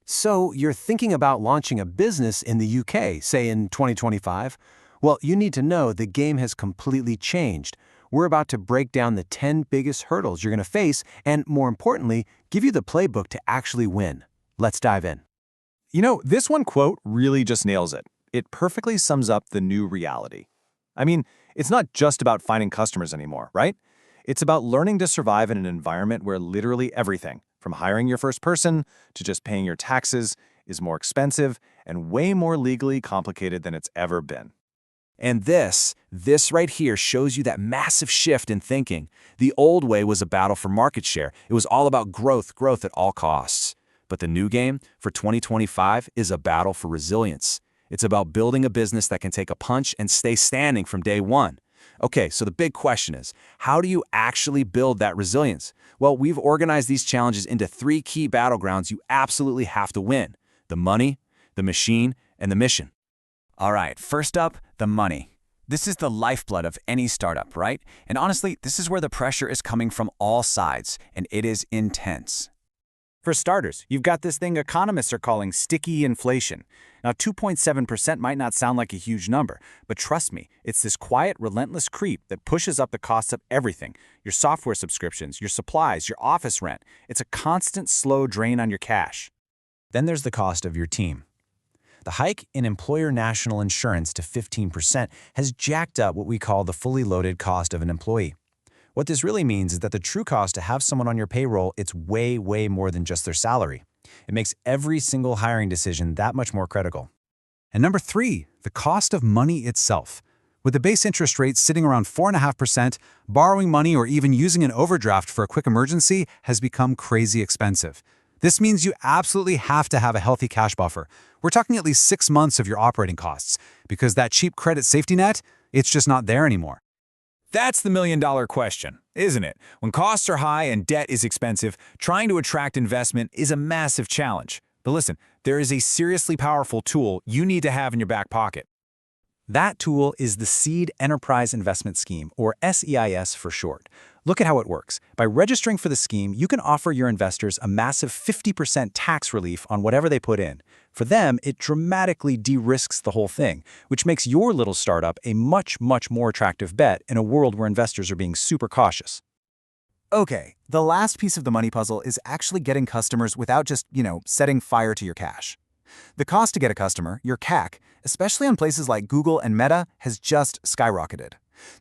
So you're thinking about launching a business in the UK, say in 2025? Well, you need to know the game has completely changed. We're about to break down the 10 biggest hurdles you're going to face and, more importantly, give you the playbook to actually win. Let's dive in. This one quote really just nails it. It perfectly sums up the new reality. I mean, it's not just about finding customers anymore, right? It's about learning to survive in an environment where literally everything, from hiring your first person to just paying your taxes, is more expensive and way more legally complicated than it's ever been. And this right here shows you that massive shift in thinking. The old way was a battle for market share. It was all about growth at all costs. But the new game for 2025 is a battle for resilience. It's about building a business that can take a punch and stay standing from day one. Okay, so the big question is, how do you actually build that resilience? Well, we've organized these challenges into 3 key battlegrounds you absolutely have to win: the money, the machine, and the mission. All right, first up, the money. This is the lifeblood of any startup, right? And honestly, this is where the pressure is coming from all sides, and it is intense. For starters, you've got this thing economists are calling sticky inflation. Now, 2.7% might not sound like a huge number, but trust me, it's this quiet, relentless creep that pushes up the costs of everything: your software subscriptions, your supplies, your office rent. It's a constant, slow drain on your cash. Then there's the cost of your team. The hike in employer national insurance to 15% has jacked up what we call the fully loaded cost of an employee. What this really means is that the true cost to have someone on your payroll, it's way, way more than just their salary. It makes every single hiring decision that much more critical. And number 3, the cost of money itself. With the base interest rate sitting around 4.5%, borrowing money or even using an overdraft for a quick emergency has become crazy expensive. This means you absolutely have to have a healthy cash buffer. We're talking at least 6 months of your operating costs, because that cheap credit safety net, it's just not there anymore. That's the million-dollar question, isn't it? When costs are high and debt is expensive, trying to attract investment is a massive challenge. But listen, there is a seriously powerful tool you need to have in your back pocket. That tool is the Seed Enterprise Investment Scheme, or SEIS for short. Look at how it works. By registering for the scheme, you can offer your investors a massive 50% tax relief on whatever they put in. For them, it dramatically de-risks the whole thing, which makes your little startup a much, much more attractive bet in a world where investors are being super cautious. Okay, the last piece of the money puzzle is actually getting customers without just, setting fire to your cash. The cost to get a customer, your CAC, especially on places like Google and Meta, has just skyrocketed.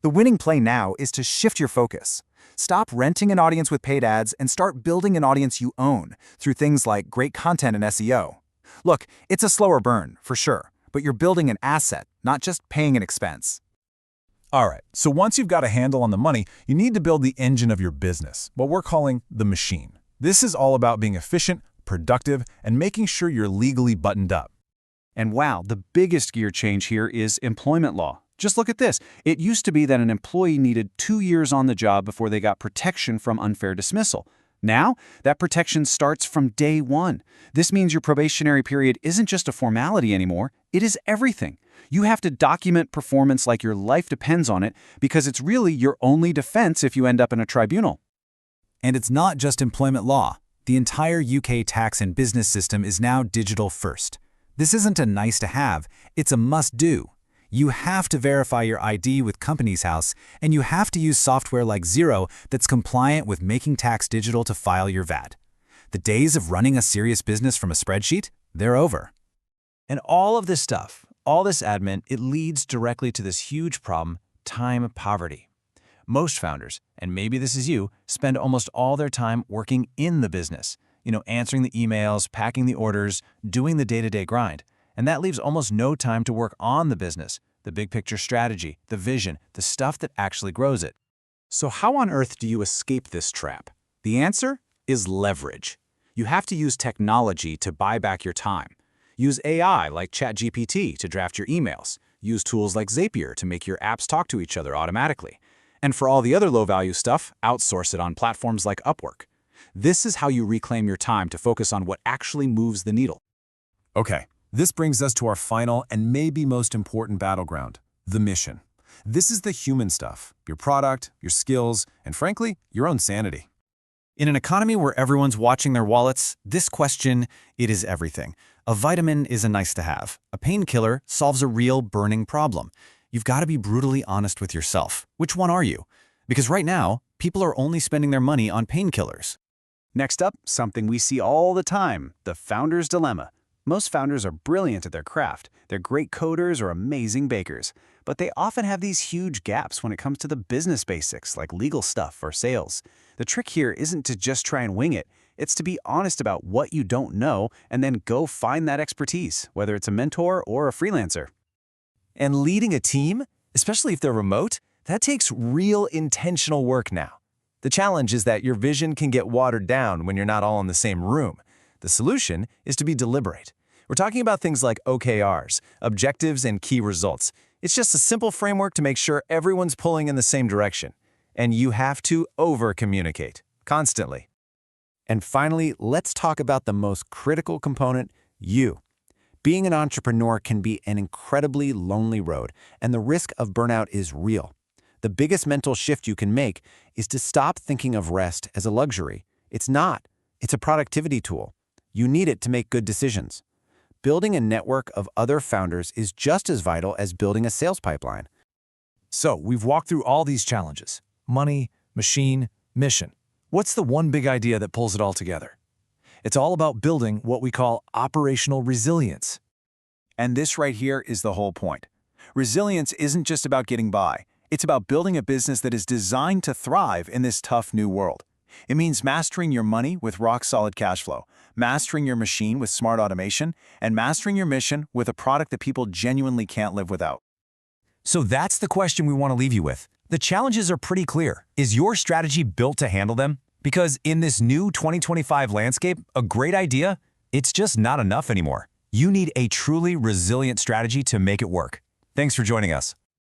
The winning play now is to shift your focus. Stop renting an audience with paid ads and start building an audience you own through things like great content and SEO. Look, it's a slower burn, for sure, but you're building an asset, not just paying an expense. All right, so once you've got a handle on the money, you need to build the engine of your business, what we're calling the machine. This is all about being efficient, productive, and making sure you're legally buttoned up. And wow, the biggest gear change here is employment law. Just look at this. It used to be that an employee needed 2 years on the job before they got protection from unfair dismissal. Now, that protection starts from day one. This means your probationary period isn't just a formality anymore, it is everything. You have to document performance like your life depends on it, because it's really your only defense if you end up in a tribunal. And it's not just employment law. The entire UK tax and business system is now digital first. This isn't a nice to have, it's a must do. You have to verify your ID with Companies House, and you have to use software like Xero that's compliant with making tax digital to file your VAT. The days of running a serious business from a spreadsheet, they're over. And all of this stuff, all this admin, it leads directly to this huge problem: time poverty. Most founders, and maybe this is you, spend almost all their time working in the business. Answering the emails, packing the orders, doing the day-to-day grind. And that leaves almost no time to work on the business, the big picture strategy, the vision, the stuff that actually grows it. So how on earth do you escape this trap? The answer is leverage. You have to use technology to buy back your time. Use AI like ChatGPT to draft your emails. Use tools like Zapier to make your apps talk to each other automatically. And for all the other low-value stuff, outsource it on platforms like Upwork. This is how you reclaim your time to focus on what actually moves the needle. Okay, this brings us to our final and maybe most important battleground, the mission. This is the human stuff: your product, your skills, and frankly, your own sanity. In an economy where everyone's watching their wallets, this question, it is everything. A vitamin is a nice to have. A painkiller solves a real burning problem. You've got to be brutally honest with yourself. Which one are you? Because right now, people are only spending their money on painkillers. Next up, something we see all the time, the founder's dilemma. Most founders are brilliant at their craft. They're great coders or amazing bakers. But they often have these huge gaps when it comes to the business basics, like legal stuff or sales. The trick here isn't to just try and wing it. It's to be honest about what you don't know and then go find that expertise, whether it's a mentor or a freelancer. And leading a team, especially if they're remote, that takes real intentional work now. The challenge is that your vision can get watered down when you're not all in the same room. The solution is to be deliberate. We're talking about things like OKRs, objectives and key results. It's just a simple framework to make sure everyone's pulling in the same direction. And you have to over-communicate, constantly. And finally, let's talk about the most critical component, you. Being an entrepreneur can be an incredibly lonely road, and the risk of burnout is real. The biggest mental shift you can make is to stop thinking of rest as a luxury. It's not. It's a productivity tool. You need it to make good decisions. Building a network of other founders is just as vital as building a sales pipeline. So, we've walked through all these challenges: money, machine, mission. What's the one big idea that pulls it all together? It's all about building what we call operational resilience. And this right here is the whole point. Resilience isn't just about getting by. It's about building a business that is designed to thrive in this tough new world. It means mastering your money with rock-solid cash flow, mastering your machine with smart automation, and mastering your mission with a product that people genuinely can't live without. So that's the question we want to leave you with. The challenges are pretty clear. Is your strategy built to handle them? Because in this new 2025 landscape, a great idea, it's just not enough anymore. You need a truly resilient strategy to make it work. Thanks for joining us.